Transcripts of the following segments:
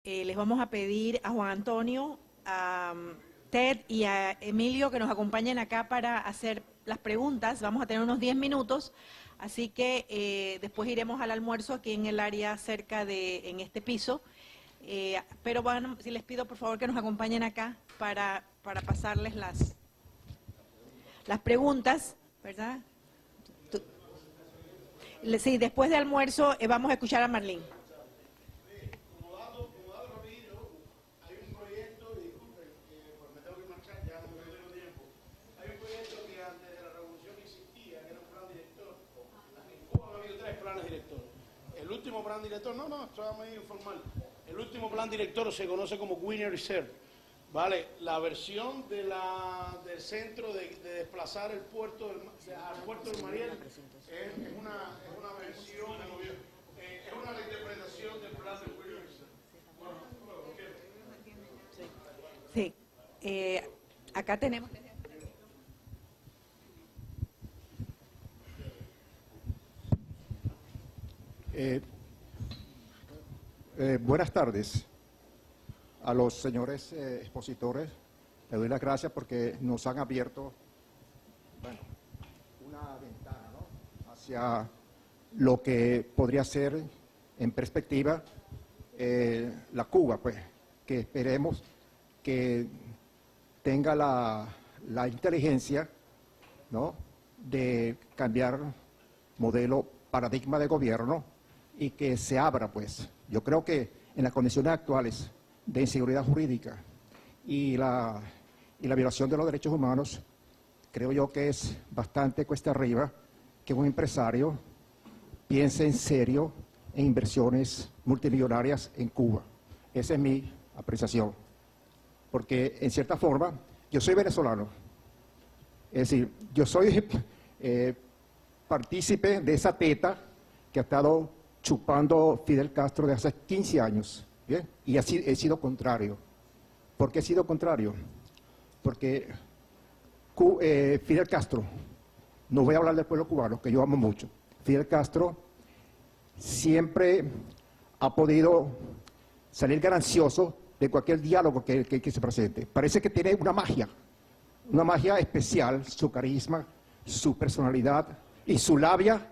les vamos a pedir a Juan Antonio, a Ted y a Emilio que nos acompañen acá para hacer las preguntas. Vamos a tener unos 10 minutos, así que después iremos al almuerzo aquí en el área cerca en este piso. Pero bueno, si les pido por favor que nos acompañen acá para pasarles las preguntas, ¿verdad? Sí, después de almuerzo vamos a escuchar a Marlene. El último plan director, estaba muy informal. El último plan director se conoce como Winner Reserve. Vale, la versión del centro de desplazar el puerto al puerto del Mariel es una versión, es una reinterpretación del plan de Winner Reserve. Sí, acá tenemos. Buenas tardes a los señores expositores. Les doy las gracias porque nos han abierto una ventana, ¿no?, hacia lo que podría ser en perspectiva la Cuba, pues, que esperemos que tenga la inteligencia, ¿no?, de cambiar modelo, paradigma de gobierno y que se abra, pues. Yo creo que en las condiciones actuales de inseguridad jurídica y la violación de los derechos humanos, creo yo que es bastante cuesta arriba que un empresario piense en serio en inversiones multimillonarias en Cuba. Esa es mi apreciación. Porque, en cierta forma, yo soy venezolano. Es decir, yo soy partícipe de esa teta que ha estado chupando Fidel Castro de hace 15 años, ¿bien? Y así he sido contrario. ¿Por qué he sido contrario? Porque Fidel Castro, no voy a hablar del pueblo cubano, que yo amo mucho, Fidel Castro siempre ha podido salir ganancioso de cualquier diálogo que se presente. Parece que tiene una magia especial, su carisma, su personalidad y su labia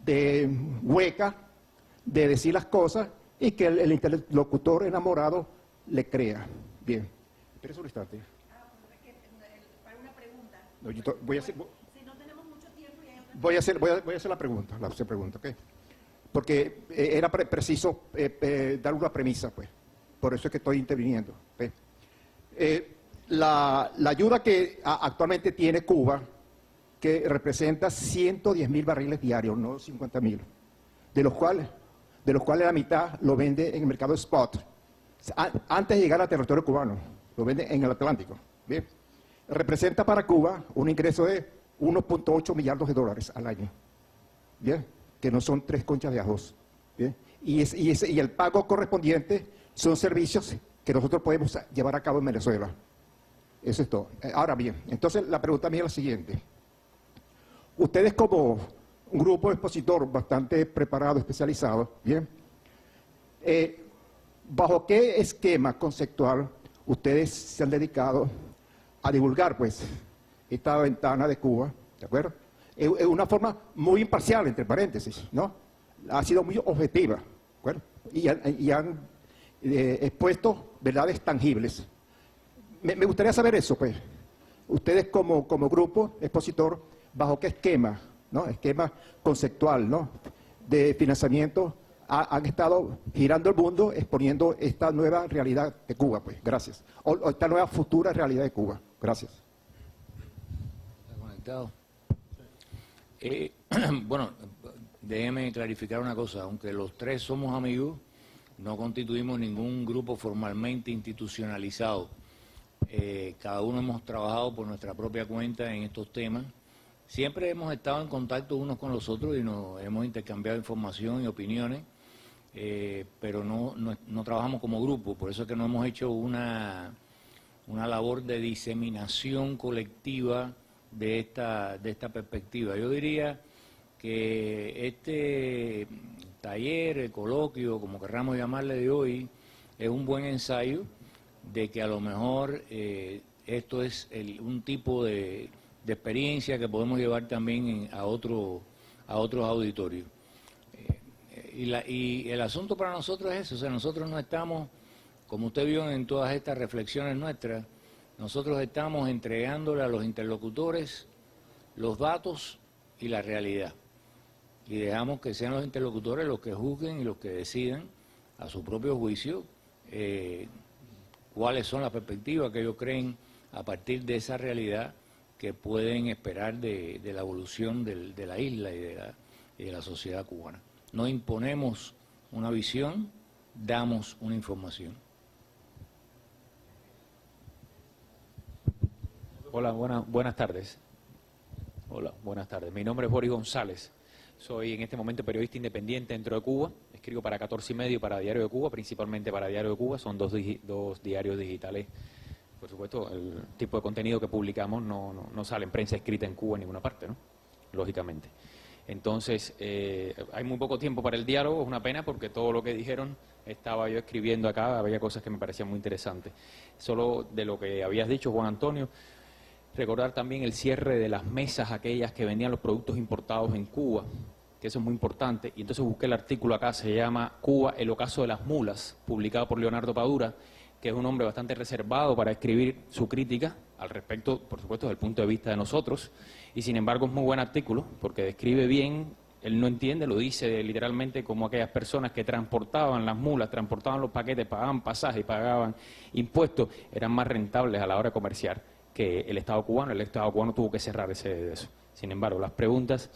de hueca de decir las cosas y que el interlocutor enamorado le crea. Bien. Espera un instante. Para una pregunta. No, voy a hacer, Si no tenemos mucho tiempo y hay otra... voy a hacer la pregunta, ¿ok? Porque era preciso dar una premisa, pues. Por eso es que estoy interviniendo. ¿Ves? La ayuda que actualmente tiene Cuba, que representa 110.000 barriles diarios, no 50.000, de los cuales la mitad lo vende en el mercado spot, antes de llegar al territorio cubano, lo vende en el Atlántico. ¿Bien? Representa para Cuba un ingreso de 1.8 millardos de dólares al año, ¿bien?, que no son 3 conchas de arroz. ¿Bien? Y el pago correspondiente son servicios que nosotros podemos llevar a cabo en Venezuela. Eso es todo. Ahora bien, entonces la pregunta mía es la siguiente. Ustedes, como un grupo expositor bastante preparado, especializado, ¿bien?, ¿bajo qué esquema conceptual ustedes se han dedicado a divulgar, pues, esta ventana de Cuba, ¿de acuerdo? Es una forma muy imparcial, entre paréntesis, ¿no? Ha sido muy objetiva, ¿de acuerdo? Y han expuesto verdades tangibles. Me gustaría saber eso, pues. Ustedes como grupo expositor, ¿bajo qué esquema, ¿no?, esquema conceptual, ¿no?, de financiamiento han estado girando el mundo exponiendo esta nueva realidad de Cuba, pues? Gracias. O esta nueva futura realidad de Cuba. Gracias. ¿Está conectado? Bueno, déjeme clarificar una cosa. Aunque los tres somos amigos, no constituimos ningún grupo formalmente institucionalizado. Cada uno hemos trabajado por nuestra propia cuenta en estos temas. Siempre hemos estado en contacto unos con los otros y nos hemos intercambiado información y opiniones, pero no trabajamos como grupo. Por eso es que no hemos hecho una labor de diseminación colectiva de esta perspectiva. Yo diría que este taller, coloquio, como querramos llamarle, de hoy, es un buen ensayo de que a lo mejor esto es un tipo de experiencia que podemos llevar también a otros auditorios. Y el asunto para nosotros es eso, o sea, nosotros no estamos, como usted vio en todas estas reflexiones nuestras, nosotros estamos entregándole a los interlocutores los datos y la realidad. Y dejamos que sean los interlocutores los que juzguen y los que decidan a su propio juicio cuáles son las perspectivas que ellos creen a partir de esa realidad que pueden esperar de la evolución de la isla y de la sociedad cubana. No imponemos una visión, damos una información. Hola, buenas tardes. Hola, buenas tardes. Mi nombre es Boris González. Soy en este momento periodista independiente dentro de Cuba. Escribo para 14 y medio, para Diario de Cuba, principalmente para Diario de Cuba. Son dos diarios digitales. Por supuesto, el tipo de contenido que publicamos no sale en prensa escrita en Cuba en ninguna parte, ¿no? Lógicamente. Entonces, hay muy poco tiempo para el diálogo, es una pena porque todo lo que dijeron estaba yo escribiendo acá, había cosas que me parecían muy interesantes. Solo de lo que habías dicho, Juan Antonio, recordar también el cierre de las mesas aquellas que vendían los productos importados en Cuba, que eso es muy importante. Y entonces busqué el artículo acá, se llama Cuba, el ocaso de las mulas, publicado por Leonardo Padura, que es un hombre bastante reservado para escribir su crítica al respecto, por supuesto, desde el punto de vista de nosotros. Y sin embargo es muy buen artículo, porque describe bien, él no entiende, lo dice literalmente como aquellas personas que transportaban las mulas, transportaban los paquetes, pagaban pasajes y pagaban impuestos, eran más rentables a la hora de comerciar que el Estado cubano. El Estado cubano tuvo que cerrar eso. Sin embargo, las preguntas,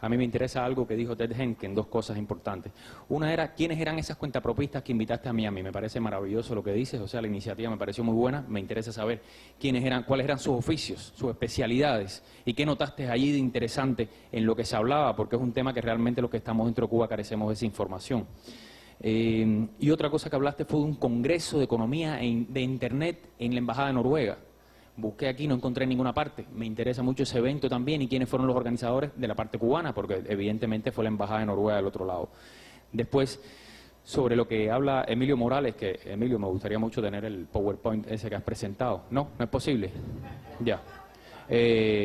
a mí me interesa algo que dijo Ted Henken, dos cosas importantes. Una era, ¿quiénes eran esas cuentapropistas que invitaste a Miami? Me parece maravilloso lo que dices, o sea, la iniciativa me pareció muy buena. Me interesa saber quiénes eran, cuáles eran sus oficios, sus especialidades, y qué notaste allí de interesante en lo que se hablaba, porque es un tema que realmente los que estamos dentro de Cuba carecemos de esa información. Y otra cosa que hablaste fue de un congreso de economía de Internet en la Embajada de Noruega. Busqué aquí, no encontré en ninguna parte. Me interesa mucho ese evento también y quiénes fueron los organizadores de la parte cubana, porque evidentemente fue la Embajada de Noruega del otro lado. Después, sobre lo que habla Emilio Morales, que Emilio, me gustaría mucho tener el PowerPoint ese que has presentado. No es posible. Ya.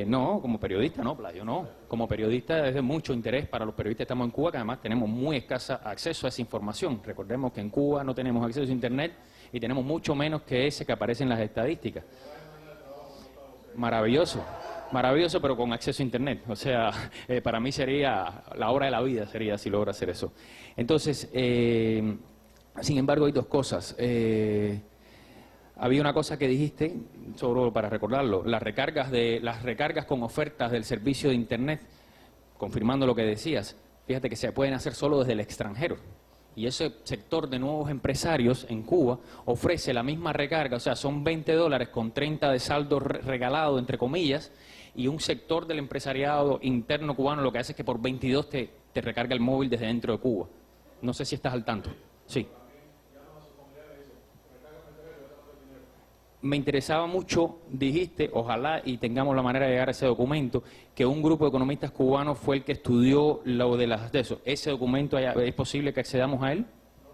No, como periodista no, Playo, no. Como periodista es de mucho interés para los periodistas que estamos en Cuba, que además tenemos muy escasa acceso a esa información. Recordemos que en Cuba no tenemos acceso a Internet y tenemos mucho menos que ese que aparece en las estadísticas. Maravilloso, pero con acceso a Internet. O sea, para mí sería la hora de la vida, sería si logro hacer eso. Entonces, sin embargo, hay dos cosas. Había una cosa que dijiste, solo para recordarlo, las recargas con ofertas del servicio de Internet, confirmando lo que decías. Fíjate que se pueden hacer solo desde el extranjero. Y ese sector de nuevos empresarios en Cuba ofrece la misma recarga, o sea, son $20 con 30 de saldo regalado, entre comillas, y un sector del empresariado interno cubano lo que hace es que por 22 te recarga el móvil desde dentro de Cuba. No sé si estás al tanto. Sí. Me interesaba mucho, dijiste, ojalá y tengamos la manera de llegar a ese documento, que un grupo de economistas cubanos fue el que estudió lo de eso. ¿Ese documento es posible que accedamos a él? No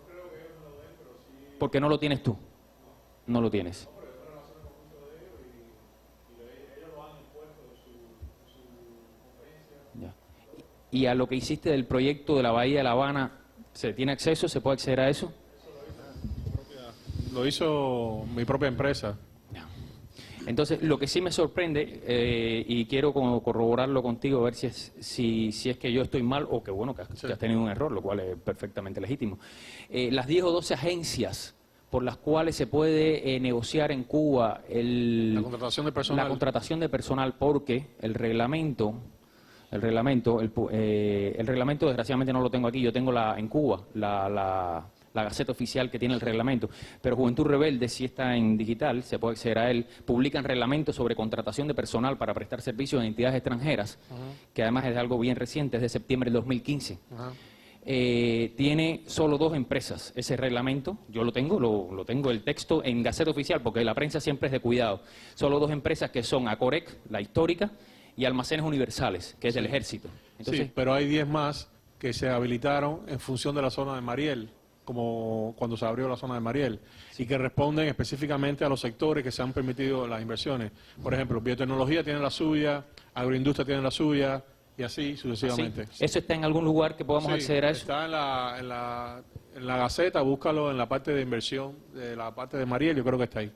creo que ellos me lo den, pero sí. ¿Por qué no lo tienes tú? No lo tienes. No, pero es una relación con mucho de ellos y ellos lo han impuesto en su conferencia. Ya. ¿Y a lo que hiciste del proyecto de la Bahía de La Habana, se tiene acceso? ¿Se puede acceder a eso? Lo hizo mi propia empresa. Entonces, lo que sí me sorprende, y quiero como corroborarlo contigo, a ver si es que yo estoy mal o que bueno, que has tenido un error, lo cual es perfectamente legítimo. Las 10 o 12 agencias por las cuales se puede negociar en Cuba la contratación de personal, porque el reglamento desgraciadamente no lo tengo aquí, yo tengo en Cuba la Gaceta Oficial que tiene el reglamento, pero Juventud Rebelde sí está en digital, se puede acceder a él. Publican reglamentos sobre contratación de personal para prestar servicios en entidades extranjeras, que además es algo bien reciente, es de septiembre del 2015. Tiene solo 2 empresas ese reglamento, yo lo tengo el texto en Gaceta Oficial, porque la prensa siempre es de cuidado. Solo 2 empresas que son Acorec, la histórica, y Almacenes Universales, que es del Ejército. Entonces, sí, pero hay 10 más que se habilitaron en función de la zona de Mariel, como cuando se abrió la zona de Mariel, y que responden específicamente a los sectores que se han permitido las inversiones. Por ejemplo, biotecnología tiene la suya, agroindustria tiene la suya, y así sucesivamente. ¿Sí? ¿Eso está en algún lugar que podamos Sí, acceder a eso? está en la Gaceta, búscalo en la parte de inversión, de la parte de Mariel, yo creo que está ahí.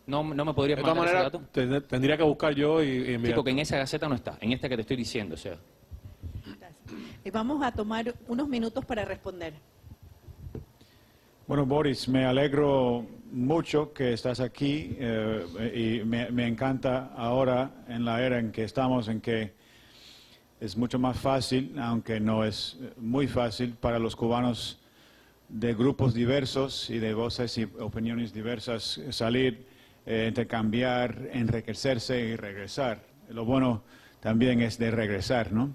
¿No me podrías De todas mandar ese maneras, dato? tendría que buscar yo y Sí, enviar. porque en esa gaceta no está, en esta que te estoy diciendo, o sea. Vamos a tomar unos minutos para responder. Bueno, Boris, me alegro mucho que estás aquí y me encanta ahora en la era en que estamos, en que es mucho más fácil, aunque no es muy fácil, para los cubanos de grupos diversos y de voces y opiniones diversas salir, intercambiar, enriquecerse y regresar. Lo bueno también es de regresar, ¿no?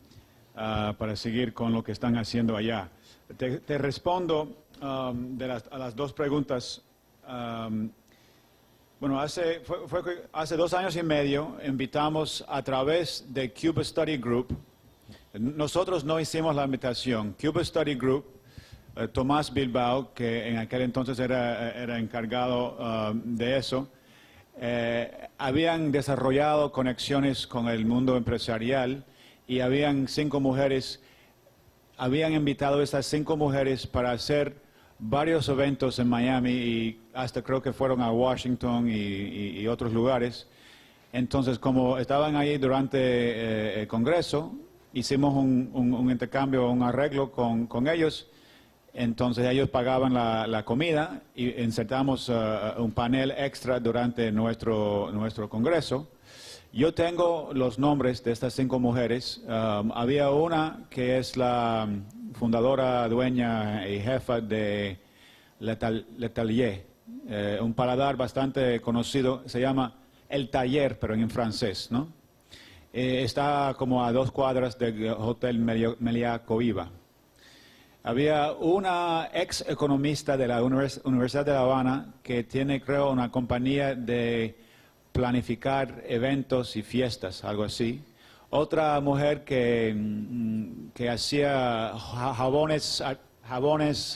Para seguir con lo que están haciendo allá. Te respondo a las dos preguntas. Bueno, hace 2 años y medio invitamos a través de Cuba Study Group. Nosotros no hicimos la invitación. Cuba Study Group, Tomás Bilbao, que en aquel entonces era encargado de eso, habían desarrollado conexiones con el mundo empresarial y habían 5 mujeres, habían invitado a estas 5 mujeres para hacer varios eventos en Miami y hasta creo que fueron a Washington y otros lugares. Entonces, como estaban ahí durante el Congreso, hicimos un intercambio, un arreglo con ellos. Entonces ellos pagaban la comida y insertamos un panel extra durante nuestro Congreso. Yo tengo los nombres de estas 5 mujeres. Había una que es la fundadora, dueña y jefa de L'Atelier, un paladar bastante conocido, se llama El Taller, pero en francés, ¿no? Está como a 2 cuadras del Hotel Meliá Coiba. Había una ex economista de la Universidad de La Habana que tiene, creo, una compañía de planificar eventos y fiestas, algo así. Otra mujer que hacía jabones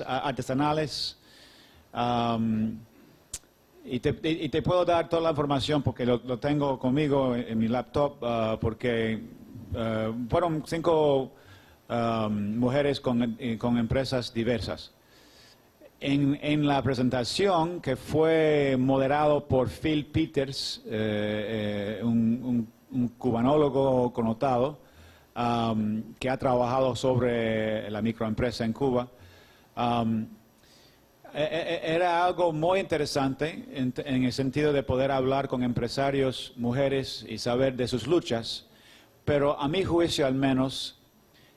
artesanales. Y te puedo dar toda la información porque lo tengo conmigo en mi laptop, porque fueron 5 mujeres con empresas diversas. En la presentación, que fue moderado por Phil Peters, un cubanólogo connotado, que ha trabajado sobre la microempresa en Cuba, era algo muy interesante en el sentido de poder hablar con empresarios, mujeres y saber de sus luchas, pero a mi juicio al menos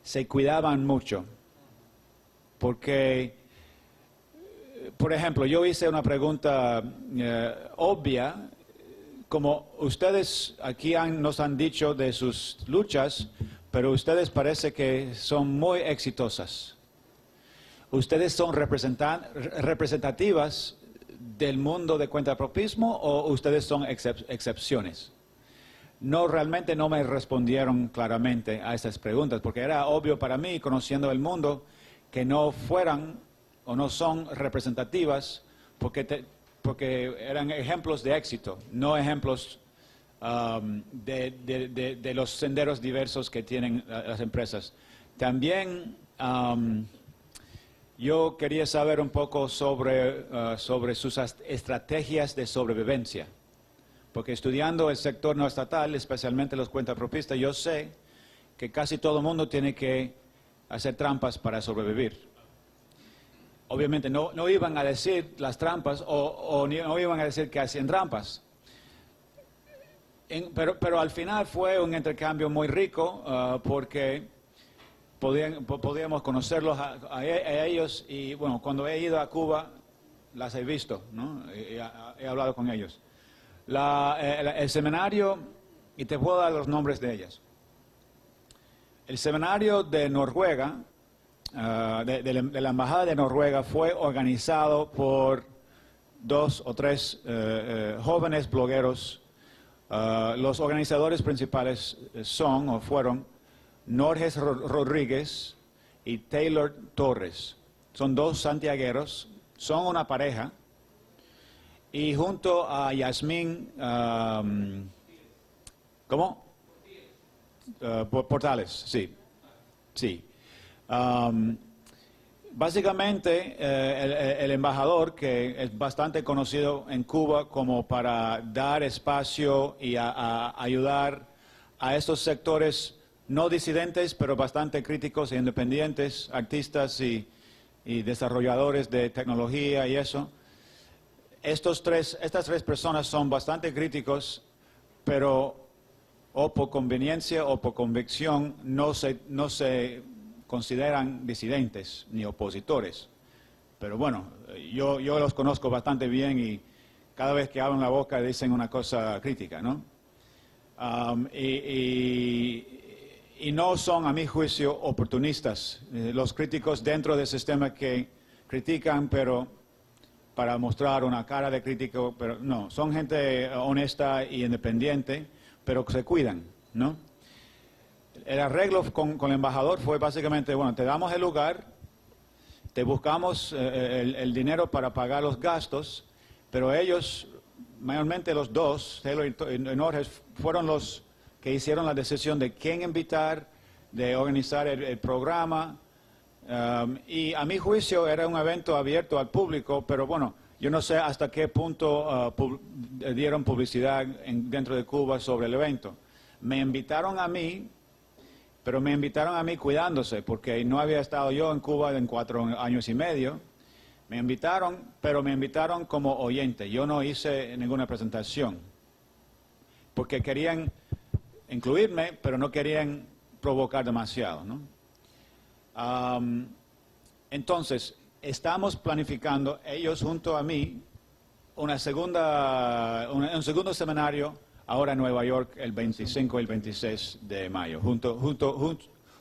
se cuidaban mucho, porque, por ejemplo, yo hice una pregunta obvia, como ustedes aquí nos han dicho de sus luchas, pero ustedes parece que son muy exitosas. ¿Ustedes son representativas del mundo de cuentapropismo o ustedes son excepciones? No, realmente no me respondieron claramente a esas preguntas, porque era obvio para mí, conociendo el mundo, que no fueran o no son representativas, porque eran ejemplos de éxito, no ejemplos de los senderos diversos que tienen las empresas. También yo quería saber un poco sobre sus estrategias de sobrevivencia, porque estudiando el sector no estatal, especialmente los cuentapropistas, yo sé que casi todo el mundo tiene que hacer trampas para sobrevivir. Obviamente no iban a decir las trampas o no iban a decir que hacían trampas. Pero al final fue un intercambio muy rico porque podíamos conocerlos a ellos y bueno, cuando he ido a Cuba las he visto, ¿no? He hablado con ellos. El seminario, y te puedo dar los nombres de ellas. El seminario de Noruega, de la Embajada de Noruega, fue organizado por 2 o 3 jóvenes blogueros. Los organizadores principales son o fueron Norges Rodríguez y Taylor Torres. son dos santiagueros, son una pareja, y junto a Yasmín, ¿cómo? Portales, sí, sí. Básicamente, el embajador, que es bastante conocido en Cuba como para dar espacio y a ayudar a estos sectores no disidentes, pero bastante críticos e independientes, artistas y desarrolladores de tecnología y eso. Estas tres personas son bastante críticos, pero o por conveniencia o por convicción no se consideran disidentes ni opositores. Pero bueno, yo los conozco bastante bien y cada vez que abren la boca dicen una cosa crítica, ¿no? Y no son, a mi juicio, oportunistas. Los críticos dentro del sistema que critican, pero para mostrar una cara de crítico, pero no, son gente honesta y independiente, pero se cuidan, ¿no? El arreglo con el embajador fue básicamente, bueno, te damos el lugar, te buscamos el dinero para pagar los gastos, pero ellos, mayormente los dos, Taylor y Norges, fueron los que hicieron la decisión de quién invitar, de organizar el programa, y a mi juicio era un evento abierto al público, pero bueno, yo no sé hasta qué punto dieron publicidad dentro de Cuba sobre el evento. Me invitaron a mí, pero me invitaron a mí cuidándose, porque no había estado yo en Cuba en 4 años y medio. Me invitaron, pero me invitaron como oyente. Yo no hice ninguna presentación, porque querían incluirme, pero no querían provocar demasiado, ¿no? Entonces, estamos planificando, ellos junto a mí, un segundo seminario ahora en Nueva York el 25 y el 26 de mayo,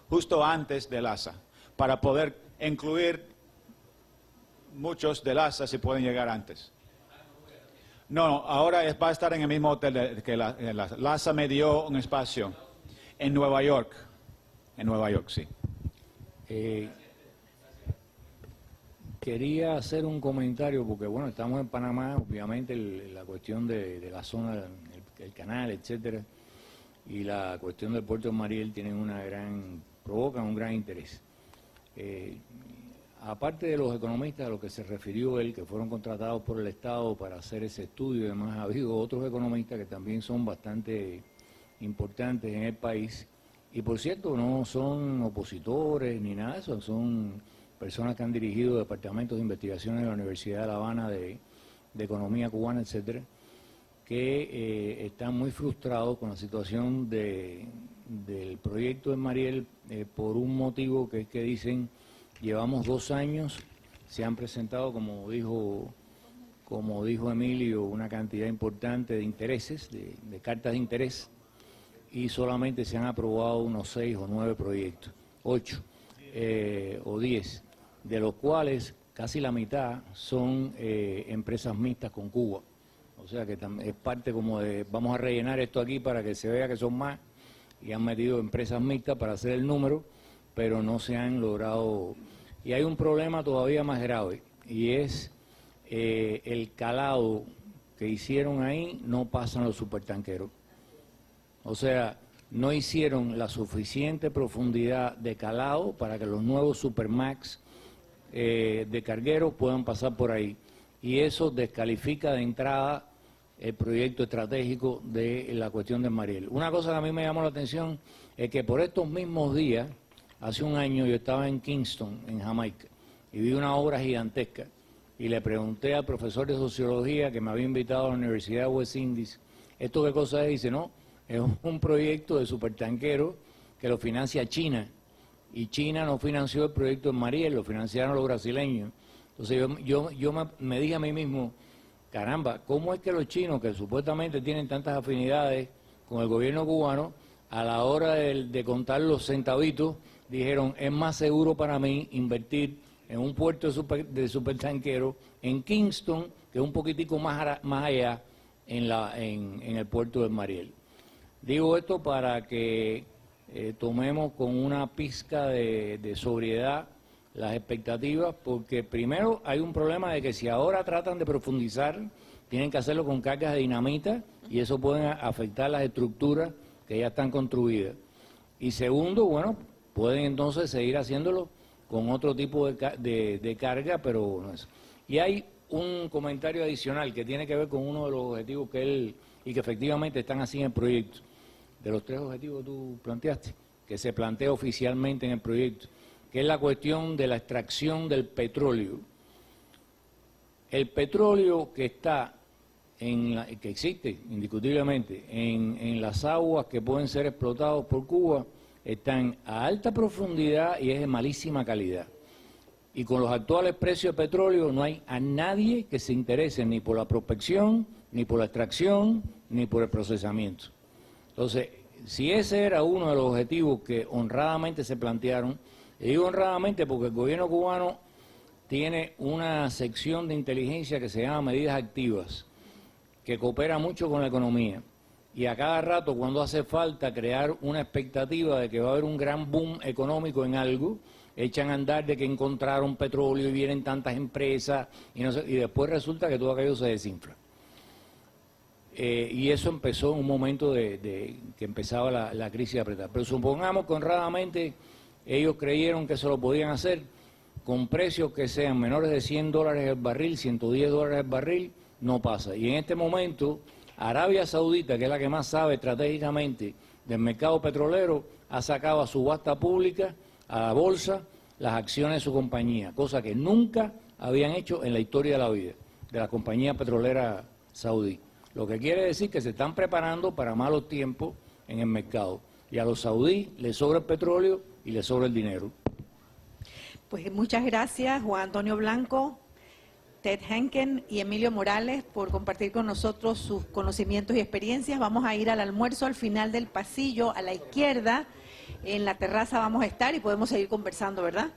justo antes del ASA, para poder incluir muchos del ASA si pueden llegar antes. No, ahora va a estar en el mismo hotel que la ASA me dio un espacio en Nueva York, sí. Quería hacer un comentario porque, bueno, estamos en Panamá, obviamente la cuestión de la zona, el canal, etcétera, y la cuestión del puerto de Mariel provocan un gran interés. Aparte de los economistas a los que se refirió él, que fueron contratados por el Estado para hacer ese estudio y demás, ha habido otros economistas que también son bastante importantes en el país, y por cierto no son opositores ni nada de eso, son personas que han dirigido departamentos de investigación en la Universidad de La Habana de economía cubana, etcétera, que están muy frustrados con la situación del proyecto de Mariel por un motivo que es que dicen: llevamos 2 años, se han presentado, como dijo Emilio, una cantidad importante de intereses, de cartas de interés, y solamente se han aprobado unos 6 o 9 proyectos, 8 o 10, de los cuales casi la mitad son empresas mixtas con Cuba. O sea que es parte como de, vamos a rellenar esto aquí para que se vea que son más, y han metido empresas mixtas para hacer el número, pero no se han logrado. Y hay un problema todavía más grave, y es el calado que hicieron ahí no pasan los supertanqueros. O sea, no hicieron la suficiente profundidad de calado para que los nuevos Supermax de cargueros puedan pasar por ahí. Y eso descalifica de entrada el proyecto estratégico de la cuestión de Mariel. Una cosa que a mí me llamó la atención es que por estos mismos días, hace un año yo estaba en Kingston, en Jamaica, y vi una obra gigantesca, y le pregunté al profesor de sociología que me había invitado a la Universidad de West Indies, ¿esto qué cosa es? Y dice, no, es un proyecto de supertanquero que lo financia China, y China no financió el proyecto en Mariel, lo financiaron los brasileños. Entonces yo me dije a mí mismo, caramba, ¿cómo es que los chinos, que supuestamente tienen tantas afinidades con el gobierno cubano, a la hora de contar los centavitos, dijeron, es más seguro para mí invertir en un puerto de supertanquero en Kingston, que es un poquitico más allá en el puerto de Mariel? Digo esto para que tomemos con una pizca de sobriedad las expectativas, porque primero hay un problema de que si ahora tratan de profundizar, tienen que hacerlo con cargas de dinamita y eso puede afectar las estructuras que ya están construidas. Y segundo, bueno, pueden entonces seguir haciéndolo con otro tipo de carga, pero no es. Y hay un comentario adicional que tiene que ver con uno de los objetivos que él, y que efectivamente están así en el proyecto. De los 3 objetivos que tú planteaste, que se plantea oficialmente en el proyecto, que es la cuestión de la extracción del petróleo. El petróleo que está que existe indiscutiblemente en las aguas que pueden ser explotados por Cuba, están a alta profundidad y es de malísima calidad. Y con los actuales precios de petróleo no hay a nadie que se interese ni por la prospección, ni por la extracción, ni por el procesamiento. Entonces, si ese era uno de los objetivos que honradamente se plantearon, y digo honradamente porque el gobierno cubano tiene una sección de inteligencia que se llama medidas activas, que coopera mucho con la economía. Y a cada rato, cuando hace falta crear una expectativa de que va a haber un gran boom económico en algo, echan a andar de que encontraron petróleo y vienen tantas empresas, y después resulta que todo aquello se desinfla. Y eso empezó en un momento que empezaba la crisis apretada. Pero supongamos que honradamente ellos creyeron que eso lo podían hacer con precios que sean menores de $100 el barril, $110 el barril, no pasa. Y en este momento, Arabia Saudita, que es la que más sabe estratégicamente del mercado petrolero, ha sacado a subasta pública, a la bolsa, las acciones de su compañía, cosa que nunca habían hecho en la historia de la vida, de la compañía petrolera saudí. Lo que quiere decir que se están preparando para malos tiempos en el mercado. Y a los saudíes les sobra el petróleo y les sobra el dinero. Pues muchas gracias, Juan Antonio Blanco, Ted Henken y Emilio Morales, por compartir con nosotros sus conocimientos y experiencias. Vamos a ir al almuerzo al final del pasillo, a la izquierda. En la terraza vamos a estar y podemos seguir conversando, ¿verdad?